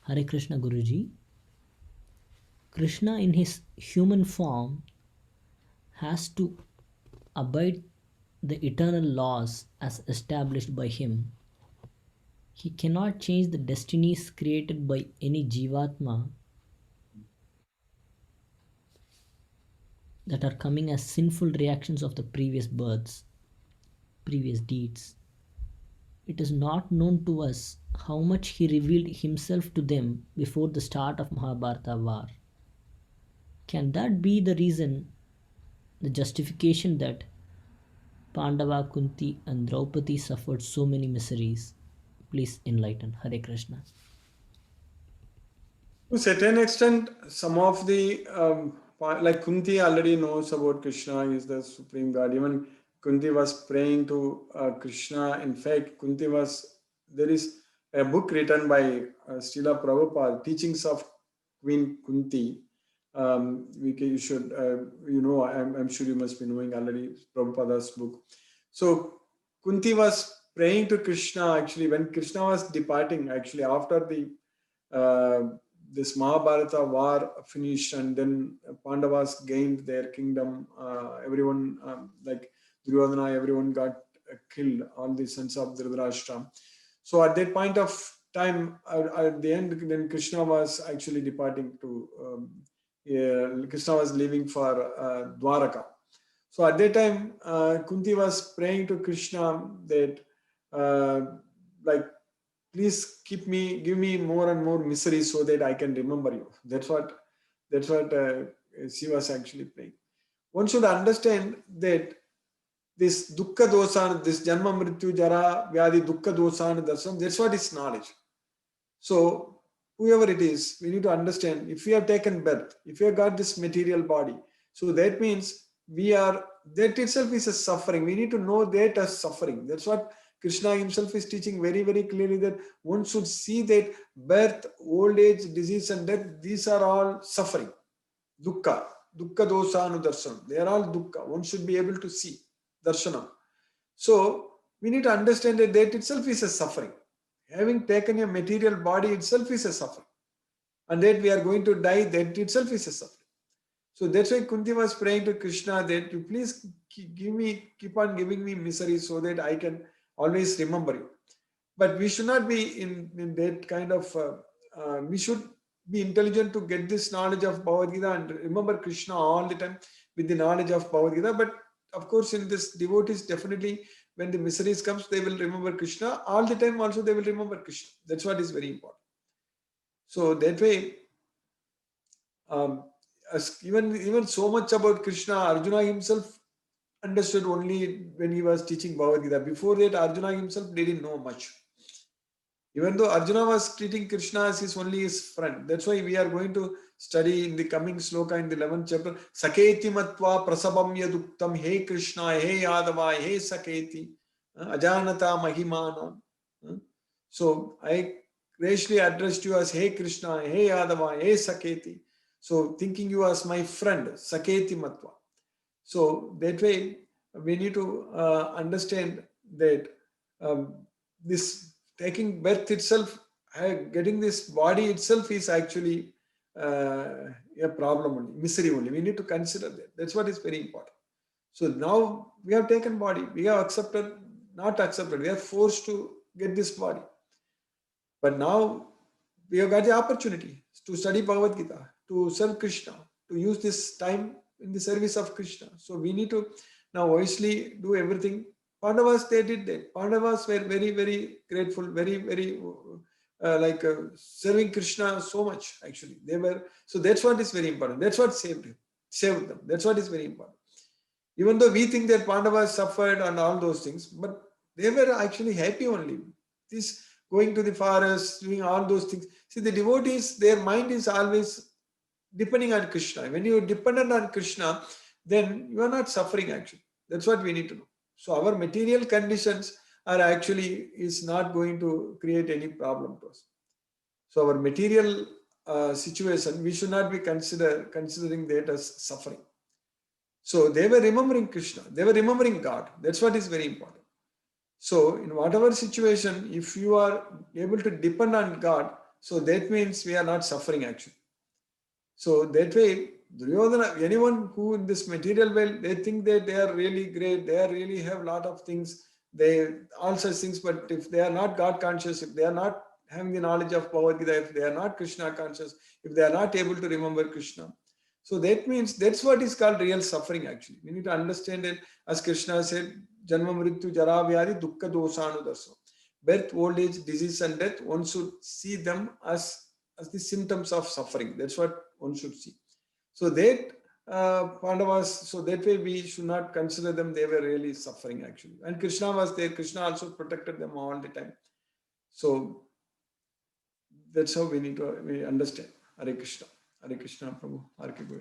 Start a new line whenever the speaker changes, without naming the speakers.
Hare Krishna Guruji. Krishna in his human form has to abide the eternal laws as established by him. He cannot change the destinies created by any Jivatma that are coming as sinful reactions of the previous births, previous deeds. It is not known to us how much he revealed himself to them before the start of Mahabharata war. Can that be the reason, the justification that Pandava, Kunti, and Draupadi suffered so many miseries? Please enlighten. Hare Krishna.
To a certain extent, some of the like Kunti already knows about Krishna is the supreme God. Even Kunti was praying to Krishna. In fact, Kunti was there is a book written by Srila Prabhupada, Teachings of Queen Kunti. You should I'm sure you must be knowing already Prabhupada's book. So Kunti was praying to Krishna actually when Krishna was departing. Actually, after the this Mahabharata war finished, and then Pandavas gained their kingdom. Everyone, like Duryodhana, everyone got killed, all the sons of Dhritarashtra. So at that point of time, at the end, then Krishna was actually departing to, Krishna was leaving for Dwaraka. So at that time, Kunti was praying to Krishna that, like, please give me more and more misery so that I can remember you. That's what she was actually praying. One should understand that this dukkha dosan, this janma mrityu jara vyadi dukkha dosan darshan, that's what is knowledge. So whoever it is, we need to understand if we have taken birth, if we have got this material body, so that means that itself is a suffering. We need to know that as suffering. That's what Krishna himself is teaching very, very clearly, that one should see that birth, old age, disease, and death, these are all suffering. Dukkha, dukkha dosanu darshanam. They are all dukkha. One should be able to see darshanam. So we need to understand that that itself is a suffering. Having taken a material body itself is a suffering. And that we are going to die, that itself is a suffering. So that's why Kunti was praying to Krishna that you please keep on giving me misery so that I can always remember you. But we should not be in that kind of, we should be intelligent to get this knowledge of Bhagavad Gita and remember Krishna all the time with the knowledge of Bhagavad Gita. But of course, in this devotees, definitely when the miseries comes, they will remember Krishna. All the time also they will remember Krishna. That's what is very important. So that way, even so much about Krishna, Arjuna himself understood only when he was teaching Bhagavad Gita. Before that, Arjuna himself didn't know much. Even though Arjuna was treating Krishna as his friend. That's why we are going to study in the coming sloka in the 11th chapter. Saketi matva prasabam yaduktam he Krishna, he Yadava, he Saketi, ajanata mahimana. So I graciously addressed you as Hey Krishna, Hey Yadava, Hey Saketi. So thinking you as my friend, Saketi Matva. So that way we need to understand that this taking birth itself, getting this body itself is actually a problem only, misery only. We need to consider that. That's what is very important. So now we have taken body, we have accepted, not accepted, we are forced to get this body. But now we have got the opportunity to study Bhagavad Gita, to serve Krishna, to use this time in the service of Krishna. So we need to now wisely do everything. Pandavas, they did that. Pandavas were very, very grateful, very, very serving Krishna so much. Actually, they were. So that's what is very important. That's what saved them. That's what is very important. Even though we think that Pandavas suffered and all those things, but they were actually happy only. This going to the forest, doing all those things. See, the devotees, their mind is always depending on Krishna. When you are dependent on Krishna, then you are not suffering actually. That's what we need to know. So our material conditions are actually is not going to create any problem to us. So our material situation, we should not be considering that as suffering. So they were remembering Krishna. They were remembering God. That's what is very important. So in whatever situation, if you are able to depend on God, So that means we are not suffering actually. So that way, Duryodhana, anyone who in this material world, they think that they are really great, they are really have a lot of things, they all such things, but if they are not God conscious, if they are not having the knowledge of Bhagavad Gita, if they are not Krishna conscious, if they are not able to remember Krishna, so that means that's what is called real suffering actually. We need to understand it, as Krishna said, Janma Mrityu Jara Vyadi Dukkha Dosanu Darso. Birth, old age, disease, and death, one should see them as the symptoms of suffering. That's what one should see. So that Pandavas, so that way we should not consider them, they were really suffering actually. And Krishna was there, Krishna also protected them all the time. So that's how we need to we understand. Hare Krishna. Hare Krishna, Prabhu. Hare Krishna.